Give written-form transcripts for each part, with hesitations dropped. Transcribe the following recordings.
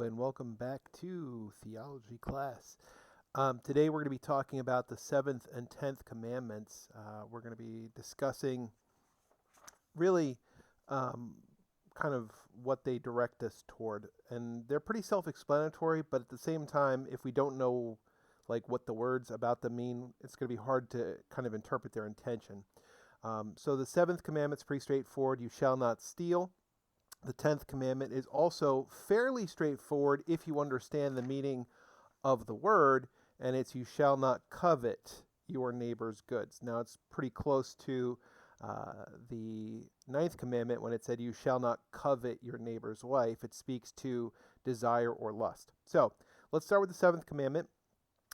Hello and welcome back to Theology class. Today we're going to be talking about the 7th and 10th commandments. We're going to be discussing really um, kind of what they direct us toward. And they're pretty self-explanatory, but at the same time, if we don't know like what the words about them mean, it's going to be hard to kind of interpret their intention. So the 7th commandment's pretty straightforward. You shall not steal. The 10th commandment is also fairly straightforward if you understand the meaning of the word, and it's you shall not covet your neighbor's goods. Now, it's pretty close to the 9th commandment when it said you shall not covet your neighbor's wife. It speaks to desire or lust. So let's start with the 7th commandment,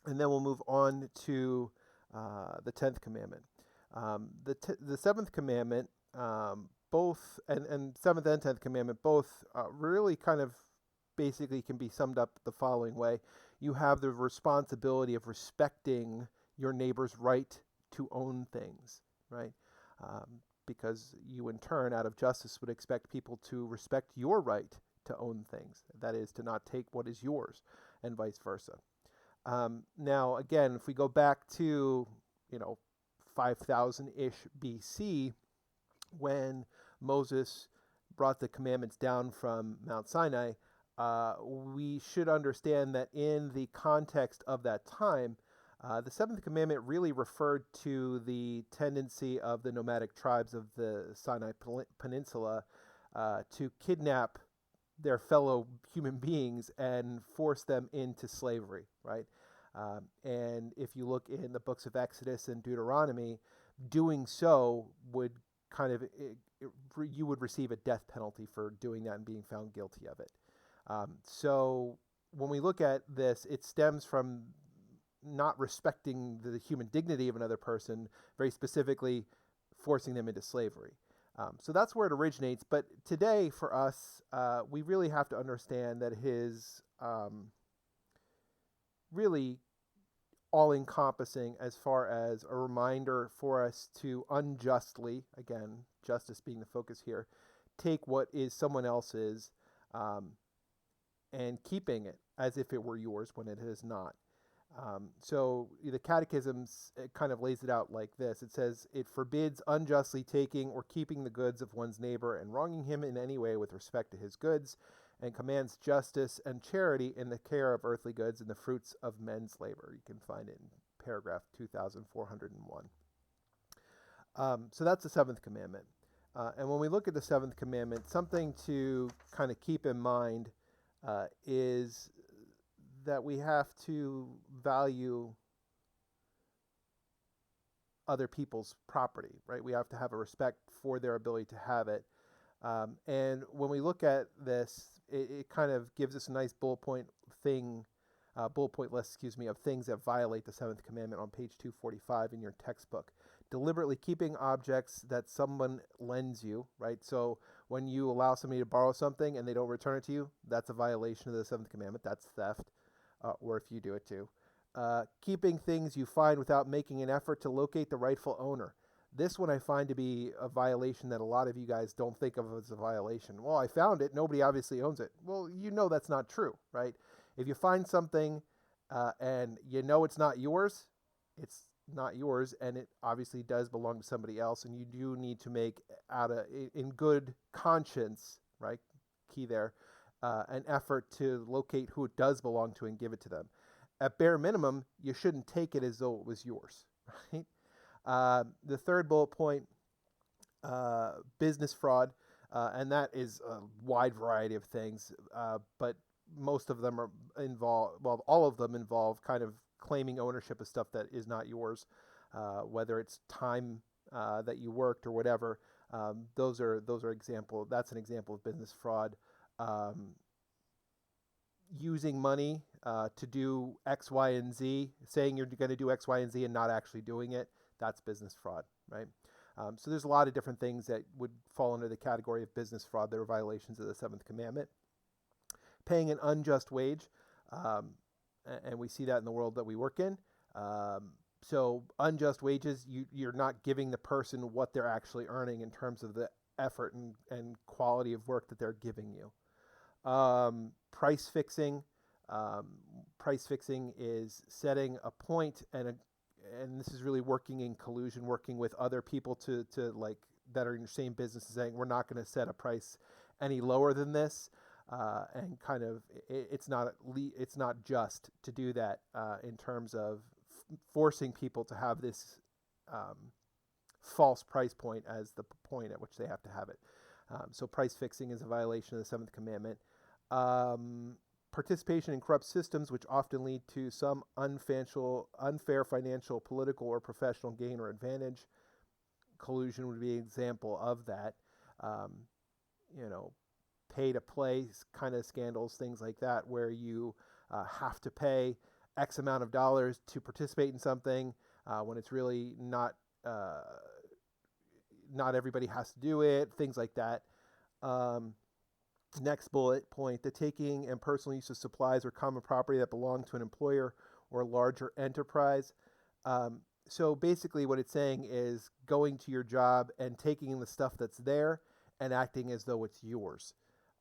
and then we'll move on to the 10th commandment. The 7th commandment, both and 7th and 10th commandment both really kind of basically can be summed up the following way. You have the responsibility of respecting your neighbor's right to own things, right? Because you in turn, out of justice, would expect people to respect your right to own things. That is, to not take what is yours, and vice versa. Now, again, if we go back to, 5,000-ish BC, when Moses brought the commandments down from Mount Sinai, we should understand that in the context of that time, the 7th commandment really referred to the tendency of the nomadic tribes of the Sinai Peninsula to kidnap their fellow human beings and force them into slavery, right? And if you look in the books of Exodus and Deuteronomy, doing so would you would receive a death penalty for doing that and being found guilty of it. So when we look at this, it stems from not respecting the human dignity of another person, very specifically forcing them into slavery. So that's where it originates. But today, for us, we really have to understand that his really all-encompassing as far as a reminder for us to unjustly, again, justice being the focus here, take what is someone else's and keeping it as if it were yours when it is not. So the Catechism kind of lays it out like this. It says, it forbids unjustly taking or keeping the goods of one's neighbor and wronging him in any way with respect to his goods, and commands justice and charity in the care of earthly goods and the fruits of men's labor. You can find it in paragraph 2401. So that's the 7th commandment. And when we look at the 7th commandment, something to kind of keep in mind is that we have to value other people's property, right? We have to have a respect for their ability to have it. And when we look at this, it kind of gives us a nice bullet point list, of things that violate the 7th commandment on page 245 in your textbook. Deliberately keeping objects that someone lends you, right? So when you allow somebody to borrow something and they don't return it to you, that's a violation of the 7th commandment. That's theft, or if you do it too. Keeping things you find without making an effort to locate the rightful owner. This one I find to be a violation that a lot of you guys don't think of as a violation. Well, I found it. Nobody obviously owns it. Well, that's not true, right? If you find something and it's not yours, it's not yours, and it obviously does belong to somebody else, and you do need to make in good conscience, right? Key there, an effort to locate who it does belong to and give it to them. At bare minimum, you shouldn't take it as though it was yours, right? The third bullet point, business fraud, and that is a wide variety of things, but most of them all of them involve kind of claiming ownership of stuff that is not yours, whether it's time that you worked or whatever. That's an example of business fraud. Using money to do X, Y, and Z, saying you're going to do X, Y, and Z and not actually doing it. That's business fraud, right? So there's a lot of different things that would fall under the category of business fraud that are violations of the 7th commandment. Paying an unjust wage, and we see that in the world that we work in. So unjust wages, you're not giving the person what they're actually earning in terms of the effort and quality of work that they're giving you. Price fixing. Price fixing is setting a point, and this is really working in collusion, working with other people to like that are in your same business, saying we're not going to set a price any lower than this, and kind of it's not just to do that in terms of forcing people to have this false price point as the point at which they have to have it. So price fixing is a violation of the seventh commandment. Participation in corrupt systems, which often lead to some unfair financial, political, or professional gain or advantage. Collusion would be an example of that. Pay to play kind of scandals, things like that, where you have to pay X amount of dollars to participate in something when it's really not everybody has to do it, things like that. Next bullet point, the taking and personal use of supplies or common property that belong to an employer or larger enterprise. So basically what it's saying is going to your job and taking the stuff that's there and acting as though it's yours,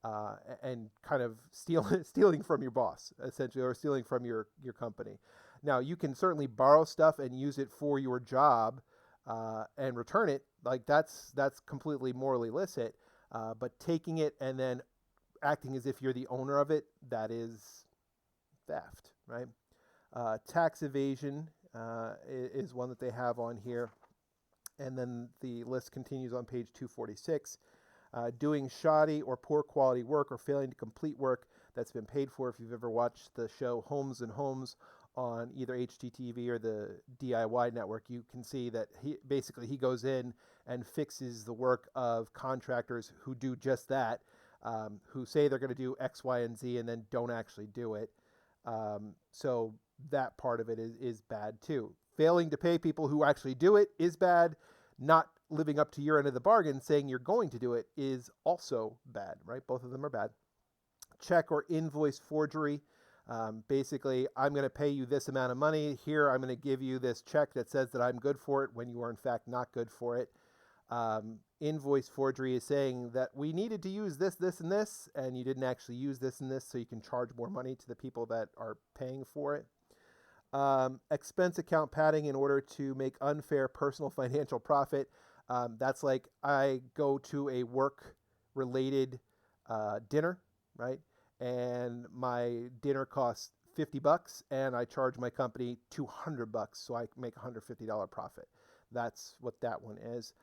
and kind of stealing from your boss, essentially, or stealing from your company. Now, you can certainly borrow stuff and use it for your job and return it. Like that's completely morally illicit, but taking it and then acting as if you're the owner of it, that is theft, right? Tax evasion is one that they have on here. And then the list continues on page 246. Doing shoddy or poor quality work or failing to complete work that's been paid for. If you've ever watched the show Homes and Homes on either HGTV or the DIY network, you can see that he goes in and fixes the work of contractors who do just that, who say they're going to do X, Y, and Z and then don't actually do it. So that part of it is bad too. Failing to pay people who actually do it is bad. Not living up to your end of the bargain, saying you're going to do it, is also bad, right? Both of them are bad. Check or invoice forgery. Basically, I'm going to pay you this amount of money. Here, I'm going to give you this check that says that I'm good for it when you are in fact not good for it. Invoice forgery is saying that we needed to use this, this, and this, and you didn't actually use this and this, so you can charge more money to the people that are paying for it. Expense account padding in order to make unfair personal financial profit. That's like I go to a work-related dinner, right? And my dinner costs $50, and I charge my company $200, so I make $150 profit. That's what that one is.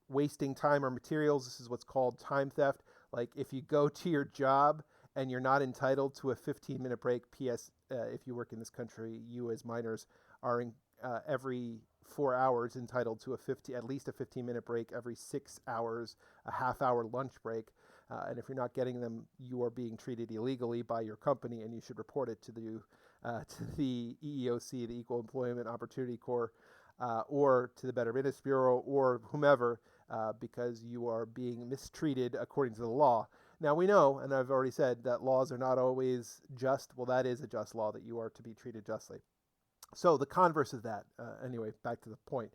Wasting time or materials. This is what's called time theft. Like if you go to your job and you're not entitled to a 15-minute break. P.S. If you work in this country, you as minors are every 4 hours entitled to at least a 15-minute break, every 6 hours, a half-hour lunch break. And if you're not getting them, you are being treated illegally by your company, and you should report it to the EEOC, the Equal Employment Opportunity Corps, or to the Better Business Bureau, or whomever, because you are being mistreated according to the law. Now we know, and I've already said, that laws are not always just. Well, that is a just law, that you are to be treated justly. So the converse of that, anyway, back to the point,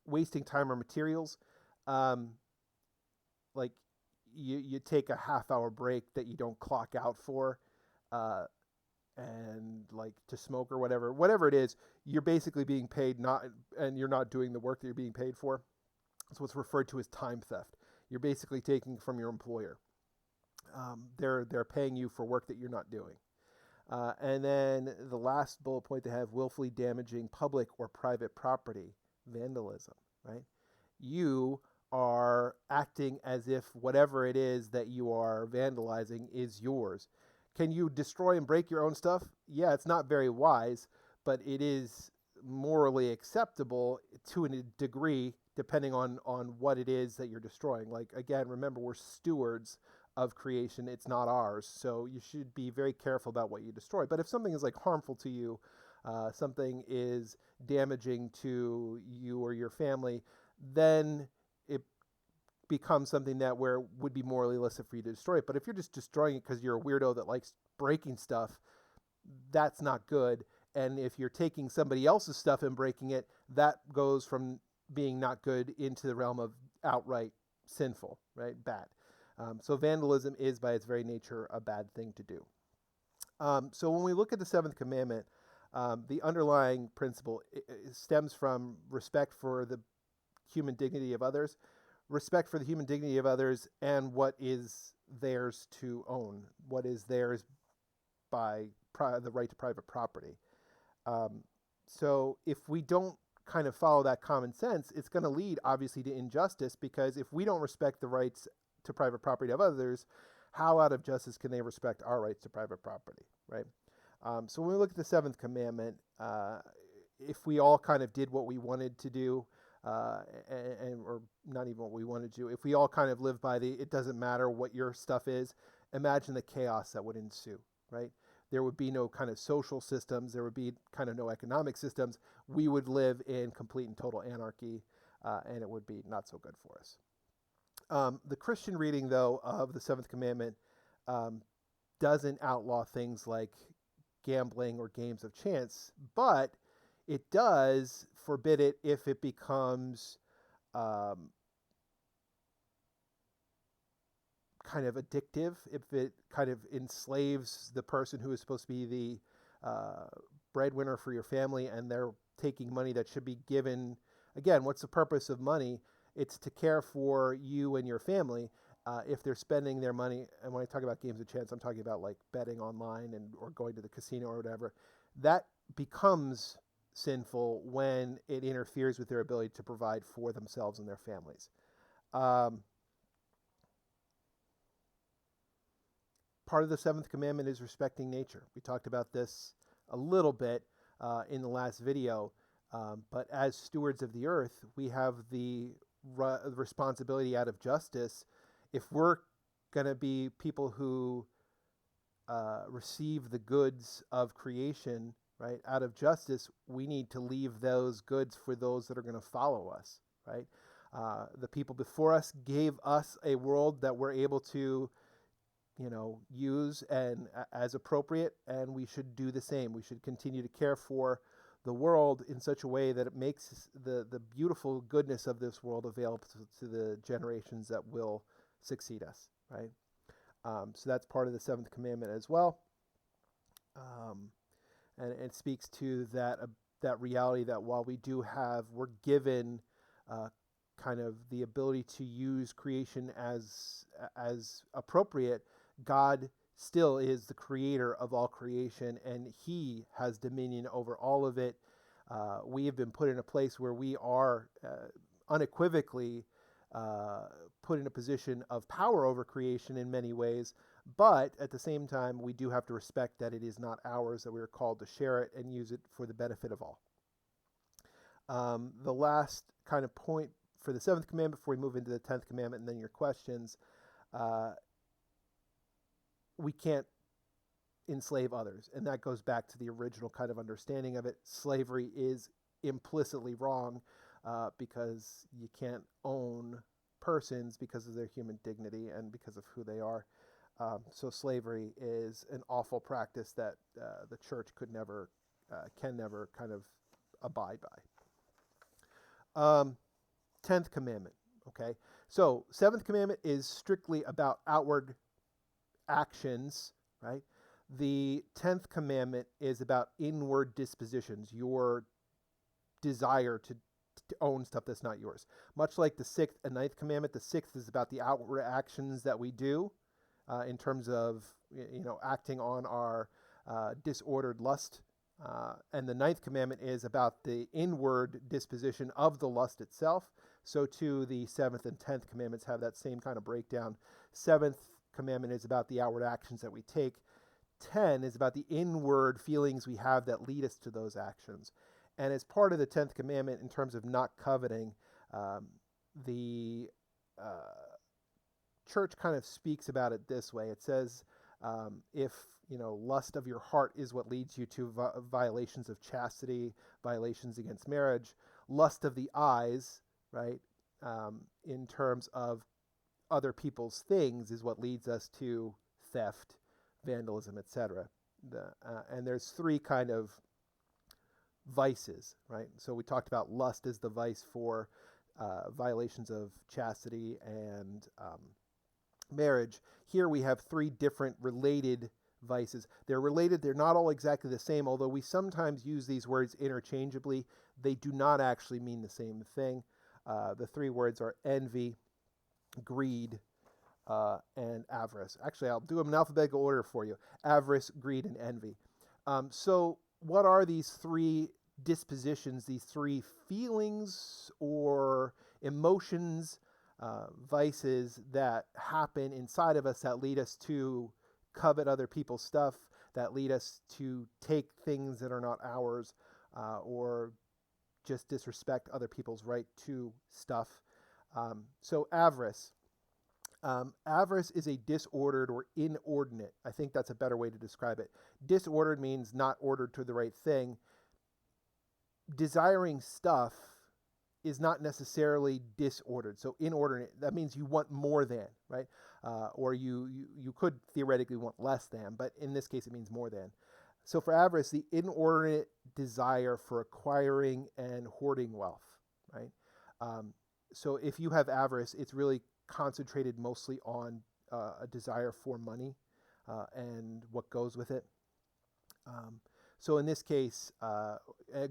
wasting time or materials, like you take a half-hour break that you don't clock out for, and like to smoke or whatever it is, you're basically being paid and you're not doing the work that you're being paid for. That's what's referred to as time theft. You're basically taking from your employer. They're paying you for work that you're not doing. And then the last bullet point they have, willfully damaging public or private property, vandalism, right? You are acting as if whatever it is that you are vandalizing is yours. Can you destroy and break your own stuff? Yeah, it's not very wise, but it is morally acceptable to a degree, depending on what it is that you're destroying. Like, again, remember, we're stewards of creation. It's not ours. So you should be very careful about what you destroy. But if something is like harmful to you, something is damaging to you or your family, then it becomes something that would be morally illicit for you to destroy it. But if you're just destroying it because you're a weirdo that likes breaking stuff, that's not good. And if you're taking somebody else's stuff and breaking it, that goes from being not good into the realm of outright sinful, right? Bad. So vandalism is by its very nature a bad thing to do. So when we look at the seventh commandment, the underlying principle stems from respect for the human dignity of others, respect for the human dignity of others, and what is theirs to own, what is theirs by the right to private property. So if we don't kind of follow that common sense, it's going to lead obviously to injustice, because if we don't respect the rights to private property of others, how out of justice can they respect our rights to private property, right? So when we look at the seventh commandment, if we all kind of did what we wanted to do, or not even what we wanted to do, if we all kind of live by the it doesn't matter what your stuff is, imagine the chaos that would ensue, right? There would be no kind of social systems. There would be kind of no economic systems. We would live in complete and total anarchy, and it would be not so good for us. The Christian reading, though, of the seventh commandment doesn't outlaw things like gambling or games of chance, but it does forbid it if it becomes kind of addictive, if it kind of enslaves the person who is supposed to be the breadwinner for your family, and they're taking money that should be given. Again, what's the purpose of money? It's to care for you and your family. If they're spending their money, and when I talk about games of chance, I'm talking about like betting online or going to the casino or whatever, that becomes sinful when it interferes with their ability to provide for themselves and their families. Part of the seventh commandment is respecting nature. We talked about this a little bit in the last video, but as stewards of the earth, we have the responsibility out of justice. If we're going to be people who receive the goods of creation, right, out of justice, we need to leave those goods for those that are going to follow us, right? The people before us gave us a world that we're able to use and as appropriate, and we should do the same. We should continue to care for the world in such a way that it makes the beautiful goodness of this world available to the generations that will succeed us, right? So that's part of the seventh commandment as well. And it speaks to that reality that while we're given kind of the ability to use creation as appropriate, God still is the creator of all creation, and he has dominion over all of it. We have been put in a place where we are unequivocally put in a position of power over creation in many ways, but at the same time, we do have to respect that it is not ours, that we are called to share it and use it for the benefit of all. The last kind of point for the seventh commandment before we move into the 10th commandment and then your questions, we can't enslave others. And that goes back to the original kind of understanding of it. Slavery is implicitly wrong because you can't own persons because of their human dignity and because of who they are. So slavery is an awful practice that the church can never kind of abide by. 10th commandment, okay? So 7th commandment is strictly about outward actions, right? The 10th commandment is about inward dispositions, your desire to own stuff that's not yours. Much like the 6th and 9th commandment, the 6th is about the outward actions that we do in terms of acting on our disordered lust. And the 9th commandment is about the inward disposition of the lust itself. So too the 7th and 10th commandments have that same kind of breakdown. 7th commandment is about the outward actions that we take. 10 is about the inward feelings we have that lead us to those actions. And as part of the 10th commandment, in terms of not coveting, the church kind of speaks about it this way. It says, if lust of your heart is what leads you to violations of chastity, violations against marriage, lust of the eyes, right, in terms of other people's things is what leads us to theft, vandalism, etc. And there's three kind of vices, right? So we talked about lust as the vice for violations of chastity and marriage. Here we have three different related vices. They're related, they're not all exactly the same, although we sometimes use these words interchangeably. They do not actually mean the same thing. The three words are envy, greed, and avarice. Actually, I'll do them in alphabetical order for you: avarice, greed, and envy. So, what are these three dispositions, these three feelings or emotions, vices that happen inside of us that lead us to covet other people's stuff, that lead us to take things that are not ours, or just disrespect other people's right to stuff? So, avarice. Avarice is a disordered or inordinate. I think that's a better way to describe it. Disordered means not ordered to the right thing. Desiring stuff is not necessarily disordered. So inordinate, that means you want more than, right? Or you could theoretically want less than, but in this case it means more than. So for avarice, the inordinate desire for acquiring and hoarding wealth, right? So if you have avarice, it's really concentrated mostly on a desire for money and what goes with it. So in this case, a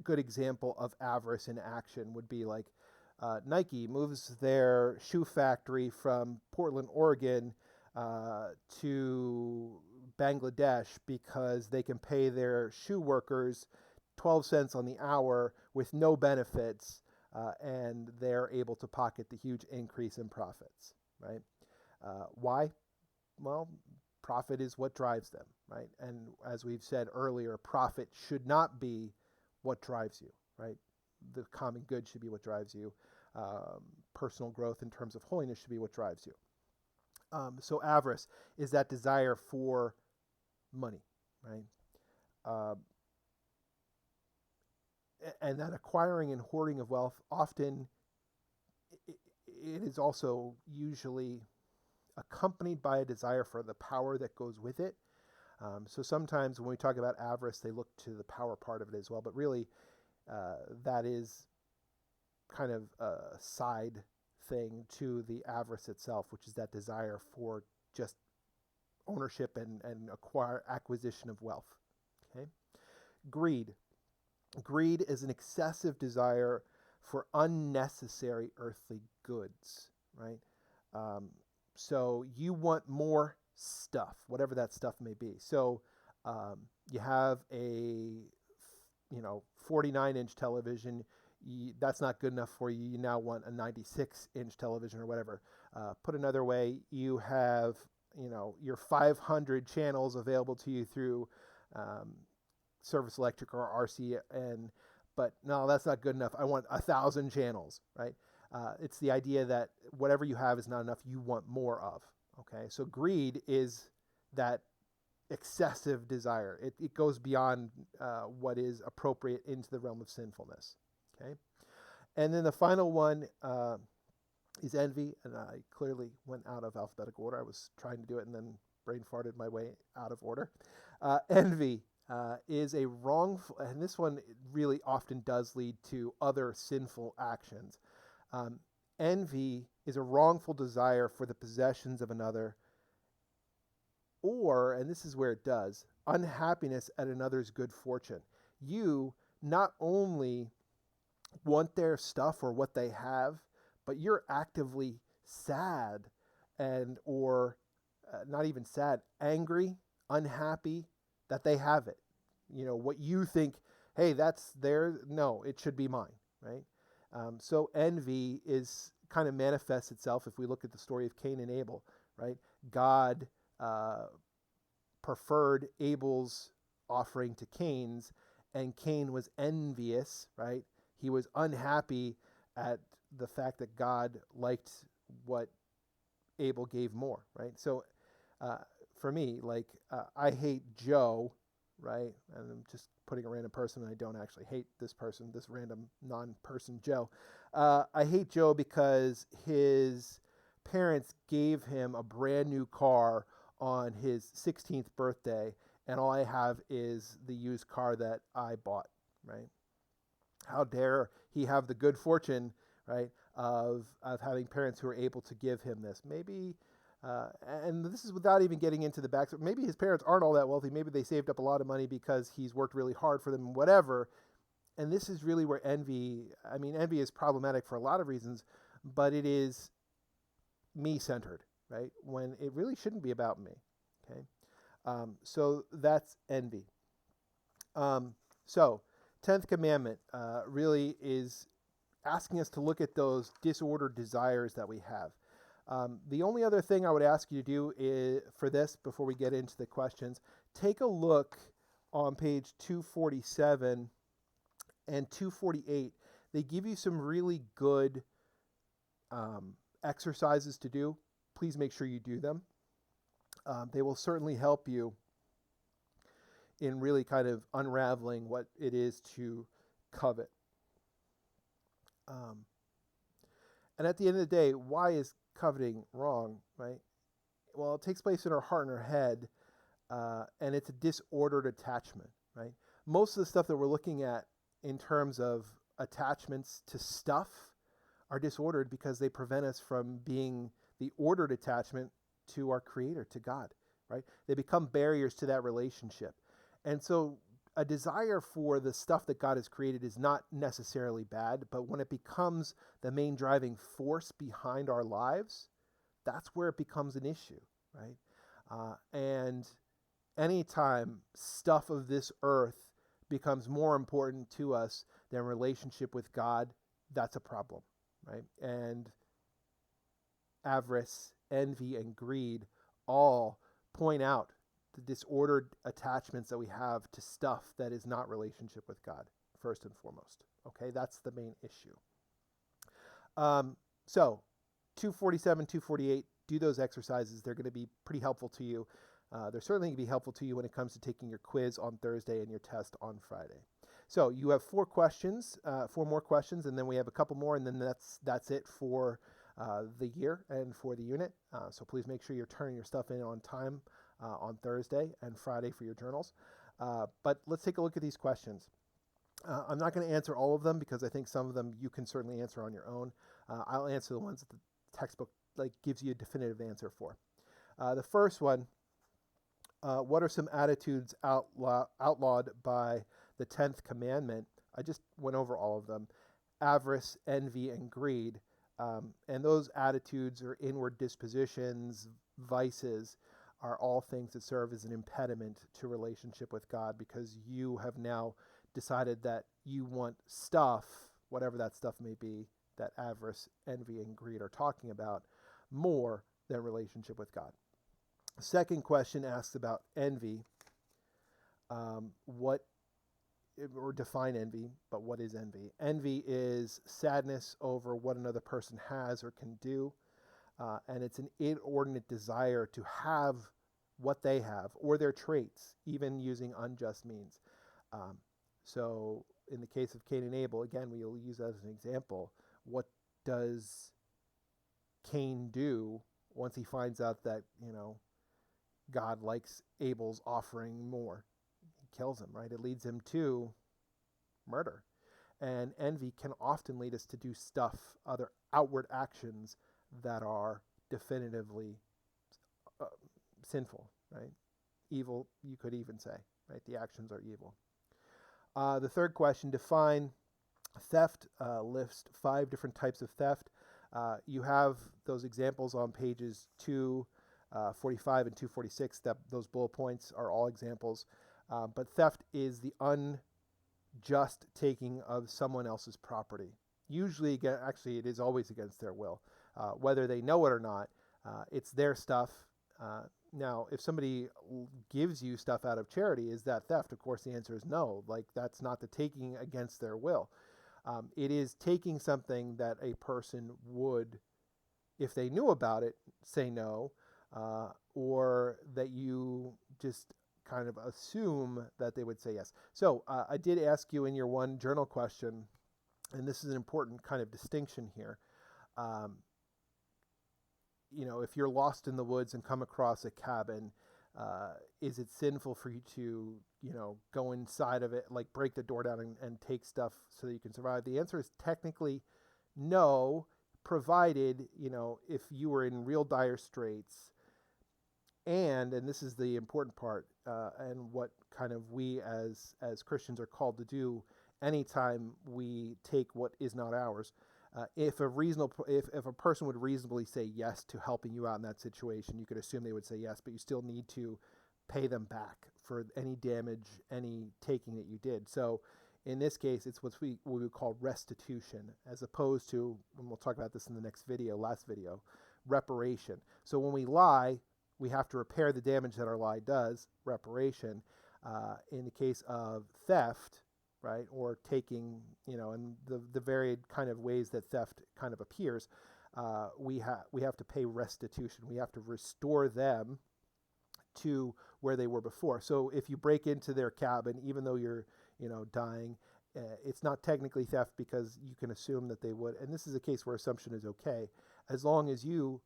good example of avarice in action would be like Nike moves their shoe factory from Portland, Oregon to Bangladesh because they can pay their shoe workers 12 cents on the hour with no benefits, and they're able to pocket the huge increase in profits, right? Why? Well, profit is what drives them, right? And as we've said earlier, profit should not be what drives you, right? The common good should be what drives you. Personal growth in terms of holiness should be what drives you. So avarice is that desire for money, right? And that acquiring and hoarding of wealth, often it is also usually accompanied by a desire for the power that goes with it. So sometimes when we talk about avarice, they look to the power part of it as well, but really that is kind of a side thing to the avarice itself, which is that desire for just ownership and acquisition of wealth. Okay? Greed. Greed is an excessive desire for unnecessary earthly goods, right? So you want more stuff, whatever that stuff may be. So you have a 49-inch television. That's not good enough for you. You now want a 96-inch television or whatever. Put another way, you have your 500 channels available to you through Service Electric or RCN, but no, that's not good enough. I want 1,000 channels, right? It's the idea that whatever you have is not enough. You want more of. Okay, so greed is that excessive desire. It goes beyond what is appropriate into the realm of sinfulness. Okay, and then the final one is envy, and I clearly went out of alphabetical order. I was trying to do it and then brain farted my way out of order. Envy is a wrongful, and this one really often does lead to other sinful actions. Envy is a wrongful desire for the possessions of another, or, and this is where it does, unhappiness at another's good fortune. You not only want their stuff or what they have, but you're actively sad or not even sad, angry, unhappy that they have it. What you think, hey, that's theirs. No, it should be mine, right? So envy kind of manifests itself if we look at the story of Cain and Abel, right? God preferred Abel's offering to Cain's, and Cain was envious, right? He was unhappy at the fact that God liked what Abel gave more, right? So for me, I hate Joe, right? And I'm just putting a random person, and I don't actually hate this person, this random non-person Joe. I hate Joe because his parents gave him a brand new car on his 16th birthday, and all I have is the used car that I bought, right? How dare he have the good fortune, right, of having parents who are able to give him this? Maybe And this is without even getting into the back. Maybe his parents aren't all that wealthy. Maybe they saved up a lot of money because he's worked really hard for them, whatever. And this is really where envy is problematic for a lot of reasons, but it is me-centered, right? When it really shouldn't be about me, okay? So that's envy. So 10th commandment really is asking us to look at those disordered desires that we have. The only other thing I would ask you to do is, for this, before we get into the questions, take a look on page 247 and 248. They give you some really good exercises to do. Please make sure you do them. They will certainly help you in really kind of unraveling what it is to covet. And at the end of the day, why is coveting wrong, right? Well, it takes place in our heart and our head, and it's a disordered attachment, right? Most of the stuff that we're looking at in terms of attachments to stuff are disordered because they prevent us from being the ordered attachment to our Creator, to God, right? They become barriers to that relationship. And so a desire for the stuff that God has created is not necessarily bad, but when it becomes the main driving force behind our lives, that's where it becomes an issue, right? And anytime stuff of this earth becomes more important to us than relationship with God, that's a problem, right? And avarice, envy, and greed all point out the disordered attachments that we have to stuff that is not relationship with God, first and foremost. Okay, that's the main issue. So 247, 248, do those exercises. They're going to be pretty helpful to you. They're certainly going to be helpful to you when it comes to taking your quiz on Thursday and your test on Friday. So you have four more questions, and then we have a couple more, and then that's it for the year and for the unit. So please make sure you're turning your stuff in on time on Thursday and Friday for your journals. But let's take a look at these questions. I'm not going to answer all of them because I think some of them you can certainly answer on your own. I'll answer the ones that the textbook gives you a definitive answer for. The first one, what are some attitudes outlawed by the 10th commandment? I just went over all of them. Avarice, envy, and greed. And those attitudes or inward dispositions, vices, are all things that serve as an impediment to relationship with God because you have now decided that you want stuff, whatever that stuff may be, that avarice, envy, and greed are talking about, more than relationship with God. Second question asks about envy. Define envy, but what is envy? Envy is sadness over what another person has or can do, and it's an inordinate desire to have what they have or their traits, even using unjust means. So in the case of Cain and Abel, again, we'll use that as an example. What does Cain do once he finds out that, God likes Abel's offering more? He kills him, right? It leads him to murder. And envy can often lead us to do stuff, other outward actions that are definitively sinful, right? Evil, you could even say, right? The actions are evil. The third question, define theft. List 5 different types of theft. You have those examples on pages 245 and 246. Those bullet points are all examples. But theft is the unjust taking of someone else's property. Usually, actually, it is always against their will. Whether they know it or not, it's their stuff. Now, if somebody gives you stuff out of charity, is that theft? Of course, the answer is no. That's not the taking against their will. It is taking something that a person would, if they knew about it, say no, or that you just kind of assume that they would say yes. So I did ask you in your one journal question, and this is an important kind of distinction here. If you're lost in the woods and come across a cabin, is it sinful for you to, go inside of it, like break the door down and take stuff so that you can survive? The answer is technically no, provided, if you were in real dire straits, And this is the important part, and what kind of we as Christians are called to do anytime we take what is not ours. If a person would reasonably say yes to helping you out in that situation, you could assume they would say yes, but you still need to pay them back for any damage, any taking that you did. So in this case, it's what we would call restitution, as opposed to, and we'll talk about this in the last video, reparation. So when we lie, we have to repair the damage that our lie does, reparation. In the case of theft, right, or taking, and the varied kind of ways that theft kind of appears, we have to pay restitution. We have to restore them to where they were before. So if you break into their cabin, even though you're dying, it's not technically theft, because you can assume that they would. And this is a case where assumption is okay, as long as you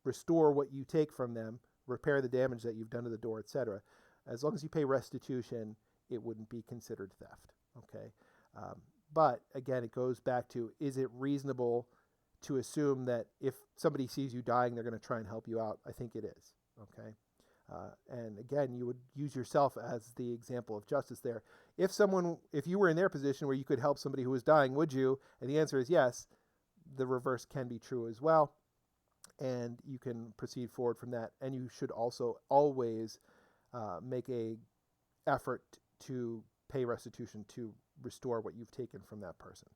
restore what you take from them, repair the damage that you've done to the door, etc. As long as you pay restitution, it wouldn't be considered theft. Okay, but again, it goes back to, is it reasonable to assume that if somebody sees you dying, they're going to try and help you out? I think it is. Okay. And again, you would use yourself as the example of justice there. If you were in their position where you could help somebody who was dying, would you? And the answer is yes. The reverse can be true as well. And you can proceed forward from that. And you should also always make a effort to pay restitution, to restore what you've taken from that person,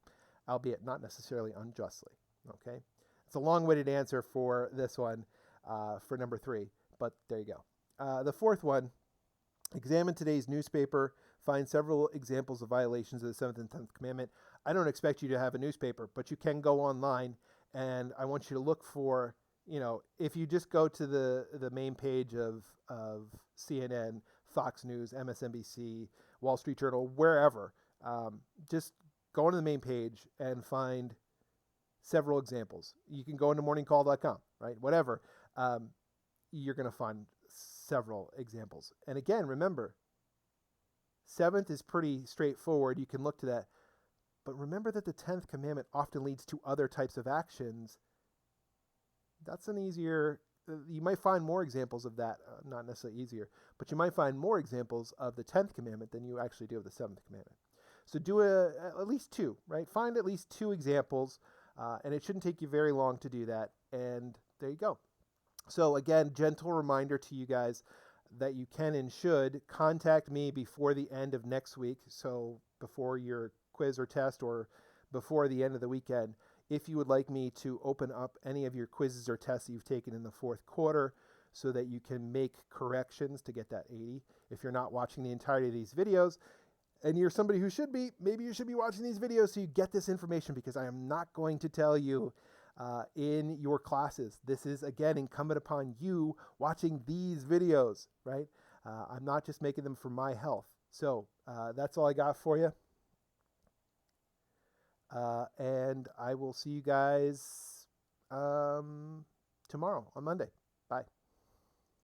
albeit not necessarily unjustly. Okay? It's a long-winded answer for this one, for number 3, but there you go. The fourth one, examine today's newspaper, find several examples of violations of the 7th and 10th commandment. I don't expect you to have a newspaper, but you can go online, and I want you to look for, if you just go to the main page of CNN, Fox News, MSNBC, Wall Street Journal, wherever, just go onto the main page and find several examples. You can go into morningcall.com, right? Whatever. You're going to find several examples. And again, remember, 7th is pretty straightforward. You can look to that. But remember that the 10th commandment often leads to other types of actions. That's an easier, you might find more examples of that, not necessarily easier, but you might find more examples of the 10th commandment than you actually do of the 7th commandment. So do at least 2, right? Find at least 2 examples, and it shouldn't take you very long to do that. And there you go. So again, gentle reminder to you guys that you can and should contact me before the end of next week. So before your quiz or test, or before the end of the weekend, if you would like me to open up any of your quizzes or tests that you've taken in the 4th quarter, so that you can make corrections to get that 80. If you're not watching the entirety of these videos, and you're somebody who should be, maybe you should be watching these videos so you get this information, because I am not going to tell you in your classes. This is, again, incumbent upon you watching these videos, right? I'm not just making them for my health. So that's all I got for you. And I will see you guys tomorrow on Monday. Bye.